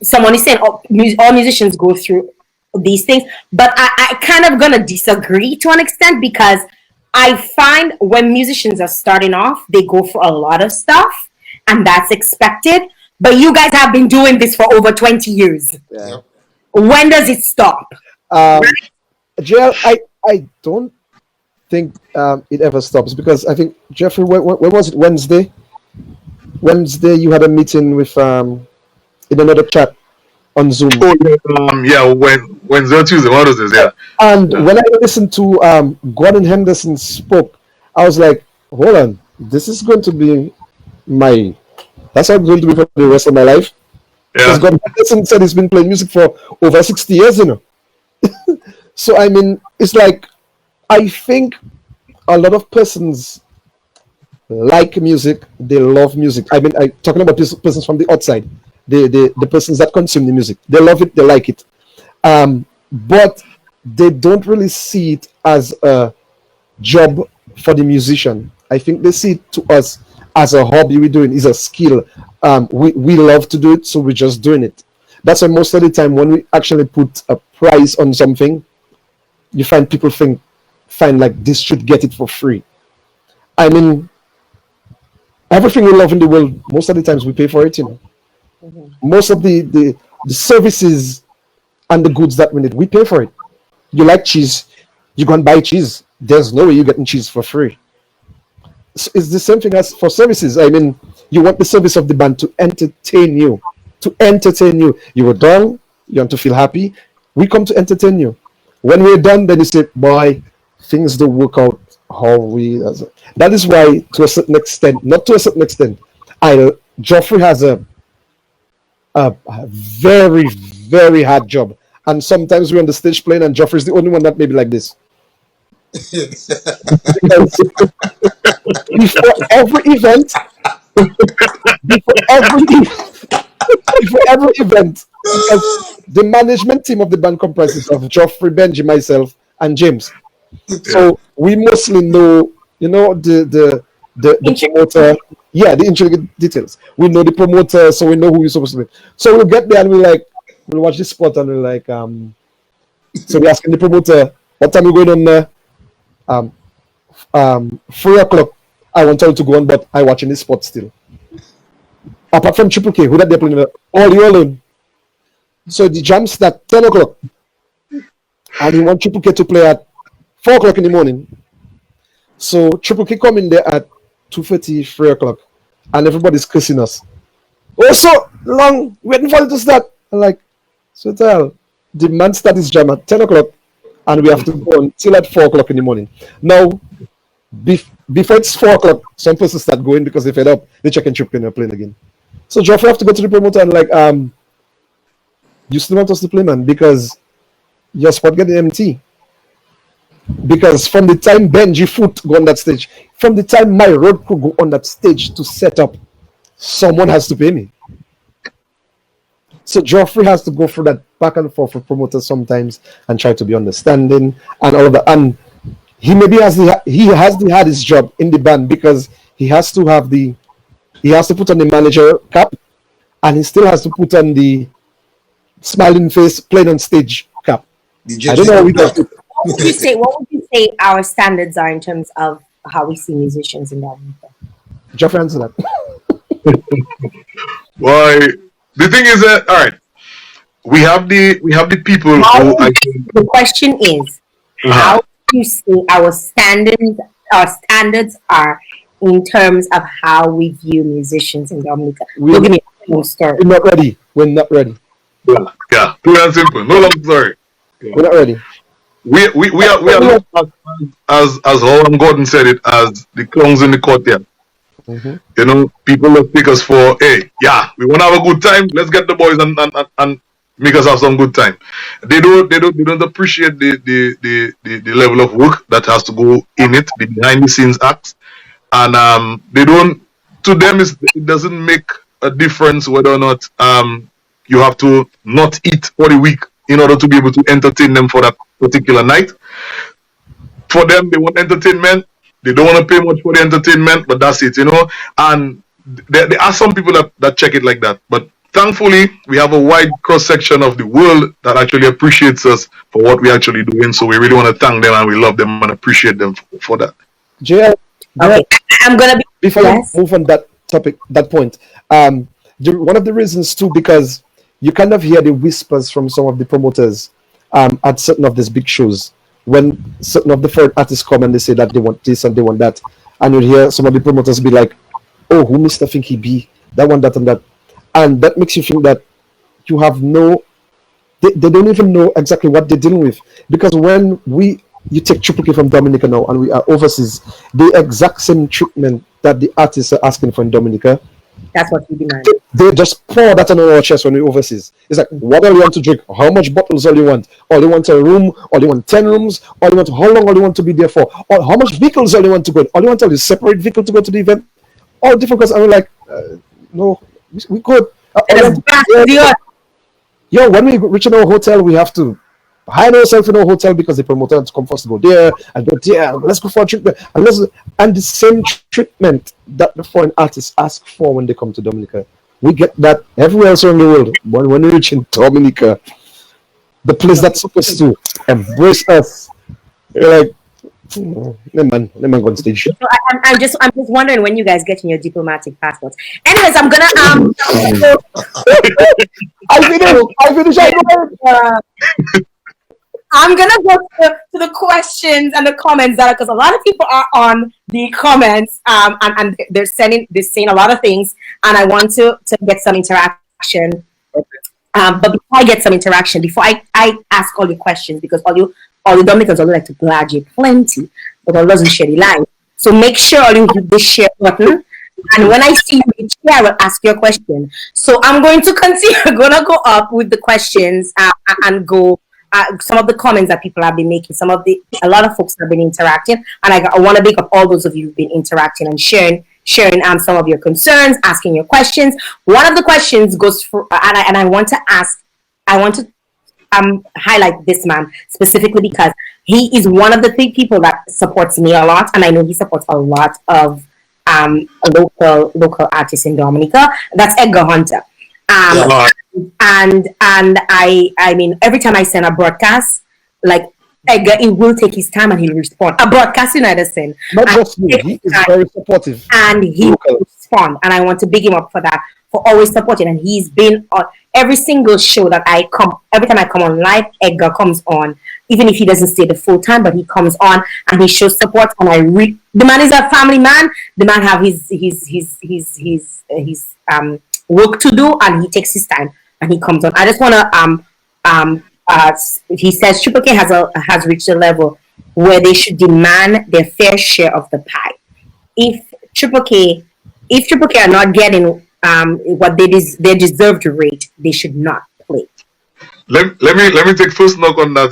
someone is saying all musicians go through these things, but I kind of gonna disagree to an extent, because I find when musicians are starting off, they go for a lot of stuff, and that's expected. But you guys have been doing this for over 20 years. Yeah. When does it stop? Jael, I don't think it ever stops, because I think, Jeffrey, when was it? Wednesday? Wednesday, you had a meeting with in another chat on Zoom. Oh, yeah, Wednesday or Tuesday, what was this? Yeah. And when I listened to Gordon Henderson spoke, I was like, hold on, this is going to be that's how it's going to be for the rest of my life. Yeah. Because Gordon Henderson said he's been playing music for over 60 years, So, I mean, it's like, I think a lot of persons like music, they love music. I mean, talking about persons from the outside, the persons that consume the music, they love it, they like it. But they don't really see it as a job for the musician. I think they see it to us as a hobby we're doing, is a skill. We love to do it, so we're just doing it. That's why most of the time when we actually put a price on something, you find people find like this should get it for free. I mean, everything we love in the world, most of the times we pay for it, Most of the services and the goods that we need, we pay for it. You like cheese, you go and buy cheese. There's no way you're getting cheese for free. So it's the same thing as for services. I mean, you want the service of the band to entertain you. You were done, you want to feel happy. We come to entertain you. When we're done, then you say, boy, things don't work out how we... That is why, to a certain extent, not to a certain extent, Geoffrey has a very, very hard job. And sometimes we're on the stage playing, and Geoffrey's the only one that may be like this. Because before every event, because the management team of the band comprises of Geoffrey, Benji, myself, and James. So we mostly know, the promoter. Yeah, the intricate details. We know the promoter, so we know who we're supposed to be. So we'll get there and we'll watch this spot, and we're like, so we're asking the promoter, what time are we going on there? 3 o'clock. I want you to go on, but I watching this spot still. Apart from Triple K, who that they're playing all you alone. So the jam start 10 o'clock. And he want Triple K to play at 4 o'clock in the morning. So Triple K come in there at 2:30, 3 o'clock. And everybody's cursing us. Oh, so long, waiting for it to start. I'm like, so the man start his jam at 10 o'clock. And we have to go until at 4 o'clock in the morning. Now, before it's 4 o'clock, some persons start going because they fed up. They check and Triple K and they're playing again. So Geoffrey have to go to the promoter and like, you still want us to play, man, because your spot getting empty. Because from the time Benji Foot go on that stage, from the time my road crew go on that stage to set up, someone has to pay me. So Geoffrey has to go through that back and forth with promoters sometimes and try to be understanding and all of that. And he maybe has the hardest job in the band, because he has to put on the manager cap, and he still has to put on the smiling face playing on stage cap. I don't know how we got it. What would you say our standards are in terms of how we see musicians in that? Geoffrey, answer that. Why? The thing is that, all right, we have the people the question is, how do you see our standards are in terms of how we view musicians in Dominica? We're not ready. We're not ready. Yeah. Pure and simple. No long story. We're not ready. We are as Roland Gordon said it, as the clowns in the courtyard. Mm-hmm. People will pick us for, hey, yeah, we want to have a good time. Let's get the boys and make us have some good time. They don't appreciate the level of work that has to go in it, the behind the scenes acts, and they don't. To them, it doesn't make a difference whether or not you have to not eat for the week in order to be able to entertain them for that particular night. For them, they want entertainment. They don't want to pay much for the entertainment, but that's it, And there are some people that check it like that. But thankfully, we have a wide cross section of the world that actually appreciates us for what we actually doing. So we really want to thank them and we love them and appreciate them for that. Jael, Okay, I'm gonna be before yes. you move on that topic, that point, one of the reasons too, because you kind of hear the whispers from some of the promoters at certain of these big shows when certain of the foreign artists come and they say that they want this and they want that, and you hear some of the promoters be like, "Oh, who Mr. Think he be that one, that and that," and that makes you think that you have no, they don't even know exactly what they're dealing with, because when you take Triple K from Dominica now and we are overseas, the exact same treatment that the artists are asking for in Dominica, That's what we demand. they just pour that on our chest when we're overseas. It's like, what do you want to drink? How much bottles all you want? All you want a room? All you want 10 rooms? All you want, how long all you want to be there for? Or how much vehicles all you want to go? All you want to do is separate vehicle to go to the event? All different, because I'm like, no, we could. Yo, when we reach in our hotel, we have to hide ourselves in our hotel because the promoter has come for us to go there and go there. Let's go for a treatment. And the same treatment that the foreign artists ask for when they come to Dominica, we get that everywhere else around the world. When we reach in Dominica, the place that's supposed to embrace us, you're like, let man go on stage. So I'm just wondering when you guys get in your diplomatic passports. Anyways, I'm gonna I finished. I'm gonna go to the questions and the comments that because a lot of people are on the comments and they're saying a lot of things, and I want to get some interaction. But before I get some interaction, before I ask all your questions, because all the Dominicans only like to blage plenty, but all doesn't share the line. So make sure all you hit the share button. And when I see you share, I will ask your question. So I'm going to continue. I'm gonna go up with the questions and go. Some of the comments that people have been making, a lot of folks have been interacting, and I want to big up all those of you who've been interacting and sharing some of your concerns, asking your questions. One of the questions goes for, and I want to highlight this man specifically because he is one of the big people that supports me a lot, and I know he supports a lot of local artists in Dominica. That's Edgar Hunter. And I mean, every time I send a broadcast, like Edgar, he will take his time and he'll respond. A broadcast in Edison. Not just me, he is very supportive. And he will respond. And I want to big him up for that, for always supporting. And he's been on every single show that every time I come on live, Edgar comes on. Even if he doesn't stay the full time, but he comes on and he shows support. And the man is a family man. The man have his work to do, and he takes his time and he comes on. I just want to he says Triple K has reached a level where they should demand their fair share of the pie. If Triple K are not getting what they deserve to rate, they should not play. Let me take first knock on that,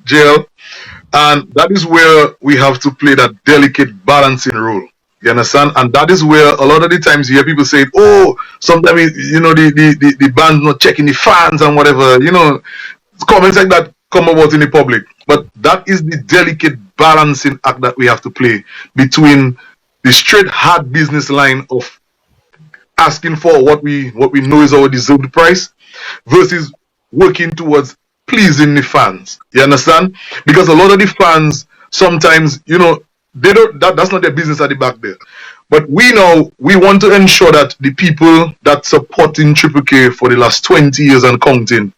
JL, and that is where we have to play that delicate balancing role. You understand? And that is where a lot of the times you hear people say, "Oh, sometimes the band's not checking the fans and whatever." Comments like that come about in the public. But that is the delicate balancing act that we have to play between the straight hard business line of asking for what we know is our deserved price versus working towards pleasing the fans. You understand? Because a lot of the fans sometimes, they don't. That's not their business at the back there. But we want to ensure that the people that supporting Triple K for the last 20 years and counting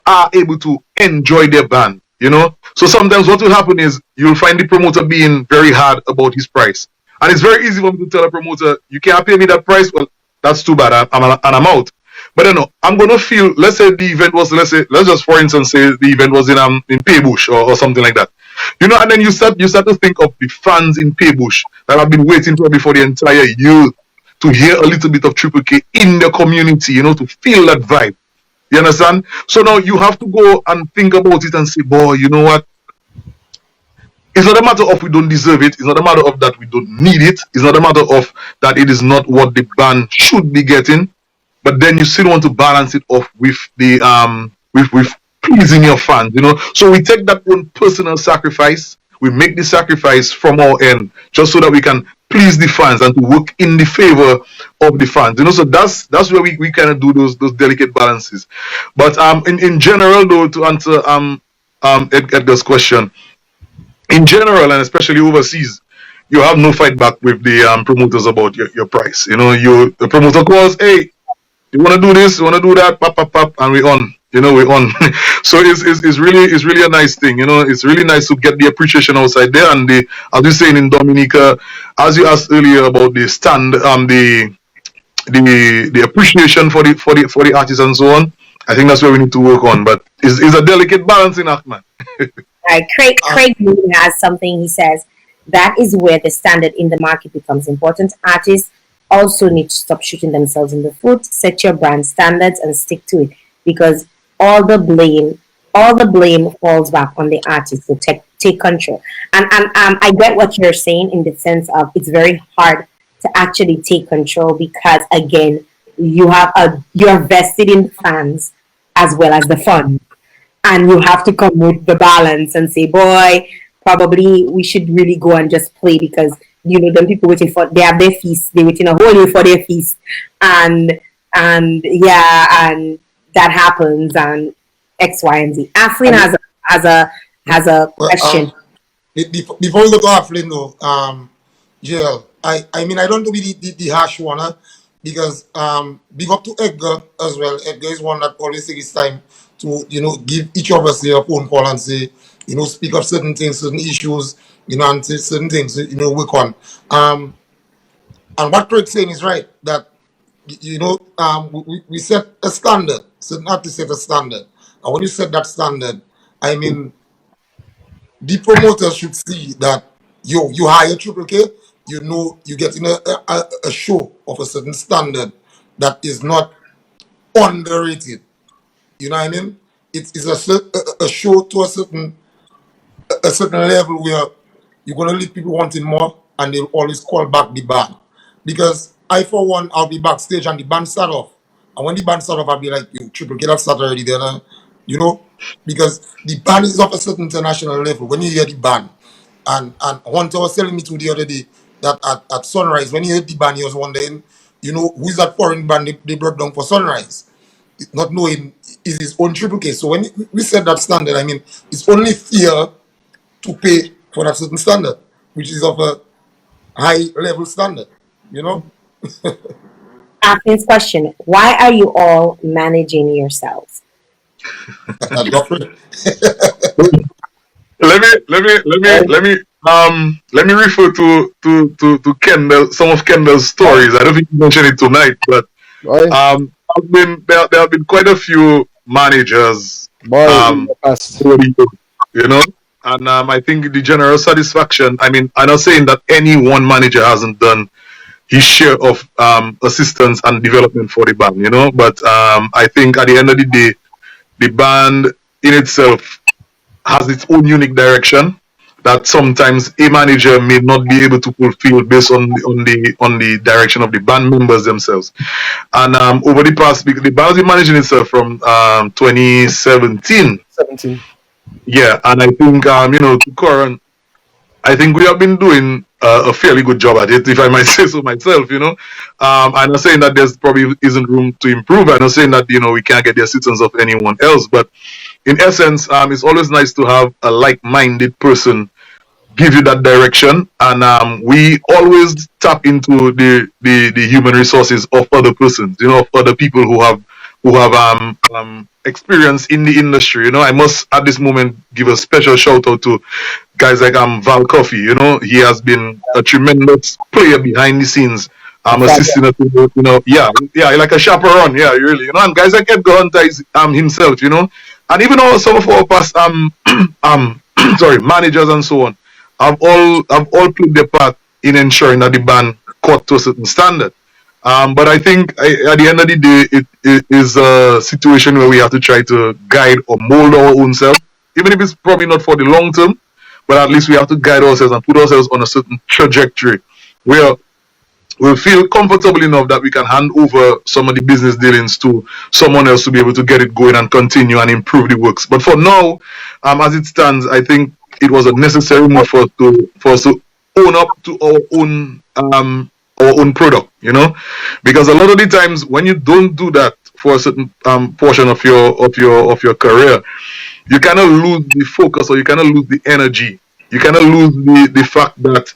are able to enjoy their band. So sometimes what will happen is you'll find the promoter being very hard about his price, and it's very easy for me to tell a promoter, "You can't pay me that price." Well, that's too bad. I'm out. But I'm gonna feel. Let's say the event was. Let's just for instance say the event was in Paybush or something like that. And then you start to think of the fans in Paybush that have been waiting probably for the entire year to hear a little bit of Triple K in the community, to feel that vibe. You understand? So now you have to go and think about it and say, boy, you know what? It's not a matter of we don't deserve it. It's not a matter of that we don't need it. It's not a matter of that it is not what the band should be getting. But then you still want to balance it off with the with pleasing your fans, So we take that one personal sacrifice. We make the sacrifice from our end just so that we can please the fans and to work in the favor of the fans. So that's where we kind of do those delicate balances. But in general though, to answer Edgar's question, in general and especially overseas, you have no fight back with the promoters about your price. The promoter calls, hey, you want to do this, you want to do that, pop, pop, pop, and we on. We're on. So it's really a nice thing. It's really nice to get the appreciation outside there. And as we saying in Dominica, as you asked earlier about the stand, the appreciation for the artists and so on. I think that's where we need to work on. But it's a delicate balancing act, man. Right. Craig Mooney has something. He says that is where the standard in the market becomes important. Artists also need to stop shooting themselves in the foot, set your brand standards, and stick to it, because all the blame falls back on the artist to take control. And I get what you're saying in the sense of it's very hard to actually take control, because again, you're vested in the fans as well as the fund, and you have to come with the balance and say, boy, probably we should really go and just play, because them people they have their feast, they waiting a whole year for their feast, and that happens, and X, Y, and Z. Aflin has a question. Before we go to Aflin though, Jael, I mean I don't want to be the harsh one, because big up to Edgar as well. Edgar is one that always takes his time to give each of us their phone call and say, speak of certain things, certain issues, and say certain things, work on. And what Craig's saying is right, that we set a standard, certain artists set a standard. And when you set that standard, I mean the promoters should see that you hire Triple K, you're getting a show of a certain standard that is not underrated. You know what I mean? It's a show to a certain level where you're gonna leave people wanting more, and they'll always call back the band. Because I, for one, I'll be backstage and the band start off, and when the band start off, I'll be like, "You Triple K, that start already there," because the band is of a certain international level. When you hear the band, and Hunter was telling me to the other day that at Sunrise, when he heard the band, he was wondering, who's that foreign band they brought down for Sunrise, not knowing is his own Triple K. So when we set that standard, I mean, it's only fair to pay for that certain standard, which is of a high level standard, Aflin's question: why are you all managing yourselves? Let me refer to Kendall, some of Kendall's stories. I don't think you mentioned it tonight, but there have been quite a few managers over the years, and I think the general satisfaction. I mean, I'm not saying that any one manager hasn't done his share of assistance and development for the band, but I think at the end of the day, the band in itself has its own unique direction that sometimes a manager may not be able to fulfill based on the direction of the band members themselves. And over the past, the band has been managing itself from 2017. Yeah, and I think to current, I think we have been doing a fairly good job at it, if I might say so myself. I'm not saying that there's probably isn't room to improve. I'm not saying that we can't get the assistance of anyone else, but in essence, it's always nice to have a like-minded person give you that direction, and we always tap into the human resources of other persons, of other people who have experience in the industry. I must at this moment give a special shout out to guys like Val Coffey. He has been a tremendous player behind the scenes. Assisting us, like a chaperone, really, and guys like Edgar Hunter is himself, and even some of our past managers and so on have all played their part in ensuring that the band caught to a certain standard. But I think at the end of the day, it is a situation where we have to try to guide or mold our own self, even if it's probably not for the long term, but at least we have to guide ourselves and put ourselves on a certain trajectory where we'll feel comfortable enough that we can hand over some of the business dealings to someone else to be able to get it going and continue and improve the works. But for now, as it stands, I think it was a necessary move for us to own up to our own product, you know, because a lot of the times when you don't do that for a certain portion of your career, you kind of lose the focus, or you kind of lose the energy. You kind of lose the fact that,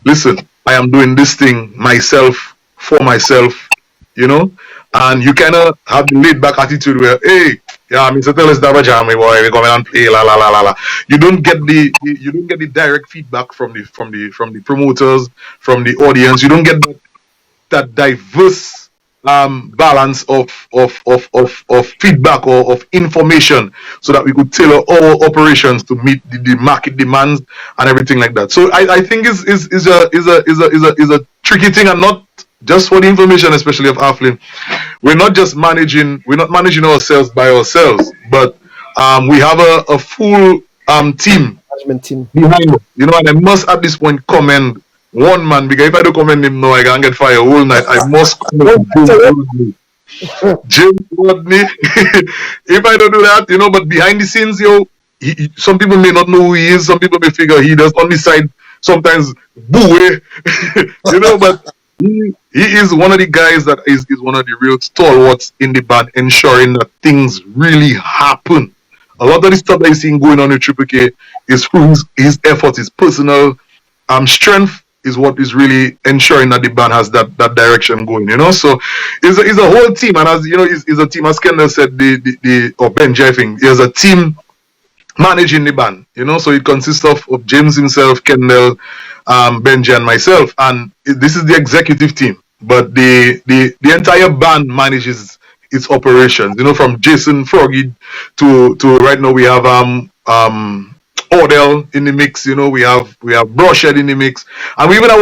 listen, I am doing this thing myself for myself, you know, and you kind of have the laid back attitude where, hey, yeah, Mr. Tell us that jammy boy, we come and play, la la la la la. You don't get the direct feedback from the promoters, from the audience. You don't get that diverse balance of feedback or of information, so that we could tailor our operations to meet the market demands and everything like that. So I think is a tricky thing, and not just for the information, especially of Aflin. We're not managing ourselves by ourselves, but we have a full team Management team. behind us, you know, and I must at this point commend one man, because if I don't commend him now, I can't get fired all night. I must commend James Rodney. If I don't do that, you know, but behind the scenes, some people may not know who he is. Some people may figure he does on the side sometimes boo, you know, but he is one of the guys that is one of the real stalwarts in the band, ensuring that things really happen. A lot of the stuff that you see going on in Triple K is through his effort, his personal strength is what is really ensuring that the band has that direction going, you know. So it's a whole team, and as you know, it's a team, as Kendall said, or Benji, I think, there's a team managing the band, you know. So it consists of James himself, Kendall, Benji, and myself, and this is the executive team, but the entire band manages its operations, you know, from Jason Froggy to right now we have Odell in the mix, you know, we have Broshed in the mix, and we even have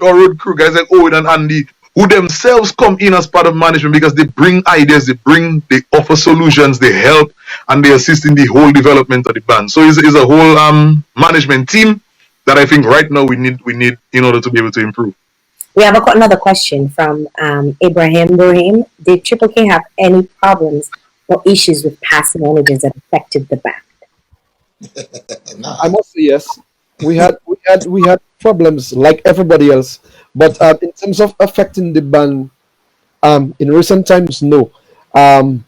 our road crew guys like Owen and Andy, who themselves come in as part of management, because they bring ideas, they offer solutions, they help, and they assist in the whole development of the band. So it's a whole management team that I think right now we need in order to be able to improve. We have another question from Ibrahim Brahim. Did Triple K have any problems or issues with past managers that affected the band? I must say yes. We had problems like everybody else, but in terms of affecting the band, in recent times, no. The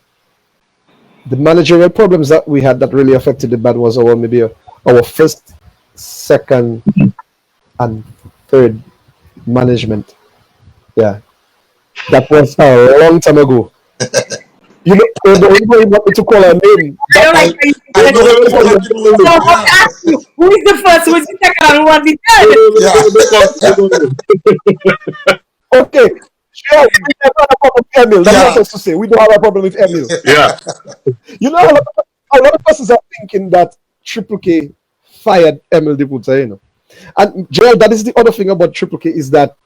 managerial problems that we had that really affected the band was our first, second, and third management. Yeah, that was a long time ago. You know, the only way you want me to call her name. I don't like I know what you so do. I'll ask you, who is the first, who is the second, and who was the third? Okay, sure, we don't have a problem with Emil. That's what I was to say. We don't have a problem with Emil. Yeah. You know, a lot of persons are thinking that Triple K fired Emil Diputa, you know. And Jael, that is the other thing about Triple K, is that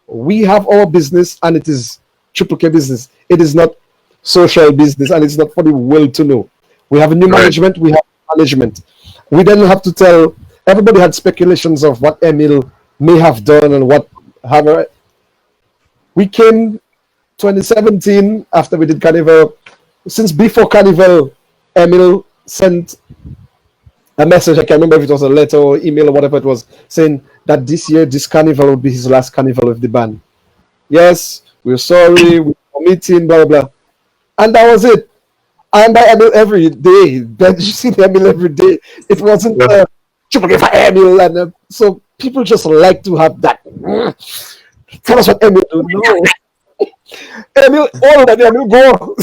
we have our business and it is Triple K business. It is not social business, and it's not for the world to know. We have a new management, we have management. We didn't have to tell. Everybody had speculations of what Emil may have done and what have. We came 2017 after we did Carnival. Since before Carnival, Emil sent a message. I can't remember if it was a letter or email or whatever it was, saying that this year, this Carnival would be his last Carnival with the band. Yes, we're sorry, we're meeting, blah, blah, blah. And that was it. And I Emil every day. Then you see Emil every day. It wasn't Triple K for Emil. And so people just like to have that. Tell us what Emil do. No. Emil, all that Emil go.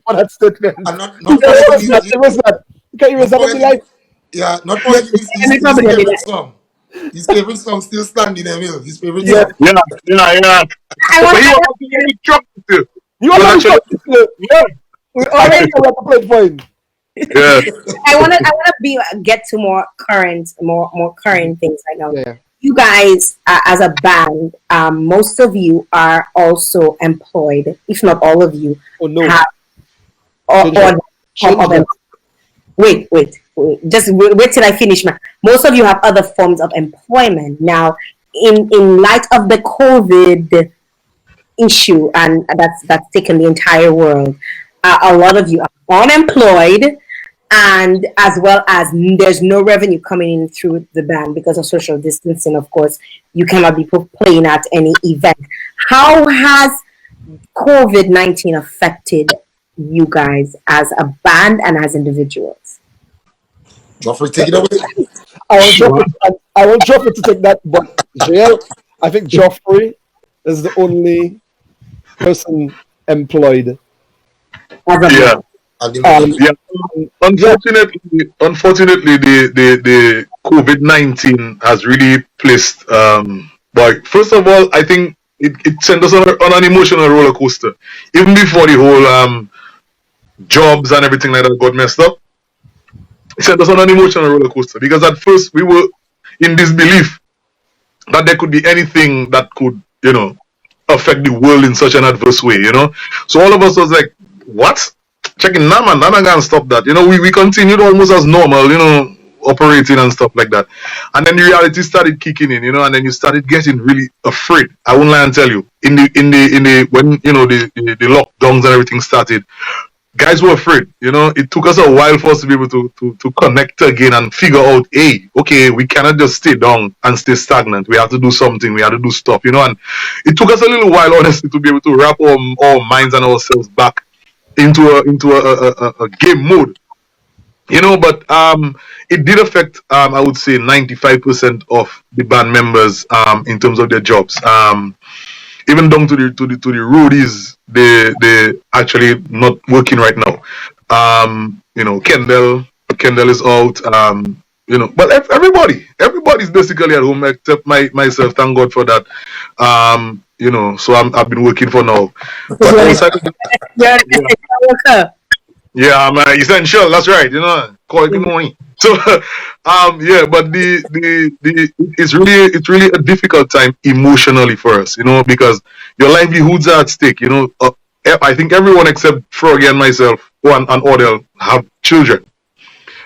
For that statement. I'm not Can you raise that in life? Yeah, not forgetting his favorite song. His favorite song still standing, Emil. His favorite song. Yeah. I want You want to yeah. We already know what to play for him. Yeah. I want to get to more current things right now. Yeah. You guys, as a band, most of you are also employed, if not all of you. Oh no! Wait. Just wait till I finish. Most of you have other forms of employment now. In light of the COVID issue, and that's taken the entire world, a lot of you are unemployed, and as well as there's no revenue coming in through the band because of social distancing. Of course, you cannot be playing at any event. How has COVID-19 affected you guys as a band and as individuals? Geoffrey, take it away. I want Geoffrey to take that, but Jael, I think Geoffrey is the only person employed. Yeah. Yeah. Unfortunately, the COVID-19 has really placed. But first of all, I think it sent us on an emotional roller coaster. Even before the whole jobs and everything like that got messed up, it sent us on an emotional roller coaster because at first we were in disbelief that there could be anything that could, affect the world in such an adverse way, So all of us was like, what? Checking, nah, man, I'm gonna stop that. We continued almost as normal, operating and stuff like that. And then the reality started kicking in, and then you started getting really afraid. I won't lie and tell you. In the when the lockdowns and everything started, guys were afraid. It took us a while for us to be able to connect again and figure out, hey, okay, we cannot just stay down and stay stagnant. We have to do something. We have to do stuff, and it took us a little while, honestly, to be able to wrap our minds and ourselves back into a game mode. But it did affect, I would say, 95% of the band members in terms of their jobs. Even down to the roadies, they actually not working right now. Kendall is out. But everybody's basically at home except myself. Thank God for that. So I've been working for now. But outside of that, yeah, I'm essential. That's right. Call good morning. So, but it's really a difficult time emotionally for us, because your livelihoods are at stake. I think everyone except Froggy and myself, and Odell have children.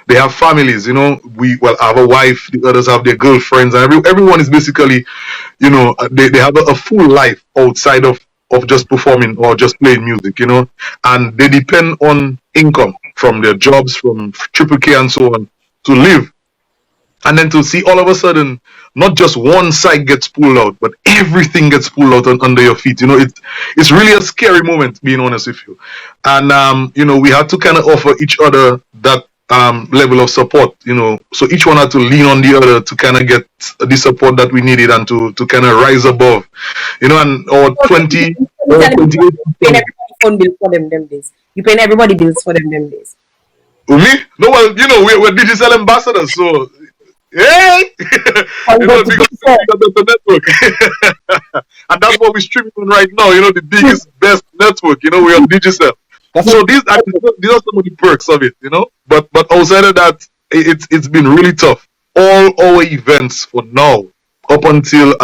They have families. I have a wife. The others have their girlfriends, and everyone is basically, they have a full life outside of just performing or just playing music, and they depend on income from their jobs, from Triple K and so on, to live. And then to see all of a sudden, not just one side gets pulled out, but everything gets pulled out under your feet. It's really a scary moment, being honest with you. And we had to kind of offer each other that level of support. So each one had to lean on the other to kind of get the support that we needed and to kind of rise above. And our 20, or 28. Paying everybody phone bill for them days. You paying everybody bills for them days. Me? No, well, we're digital ambassadors, so hey, because the network, and that's what we're streaming on right now. The biggest, best network. We're on digital. So these are some of the perks of it. But outside of that, it's been really tough. All our events for now, up until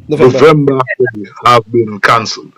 November have been cancelled.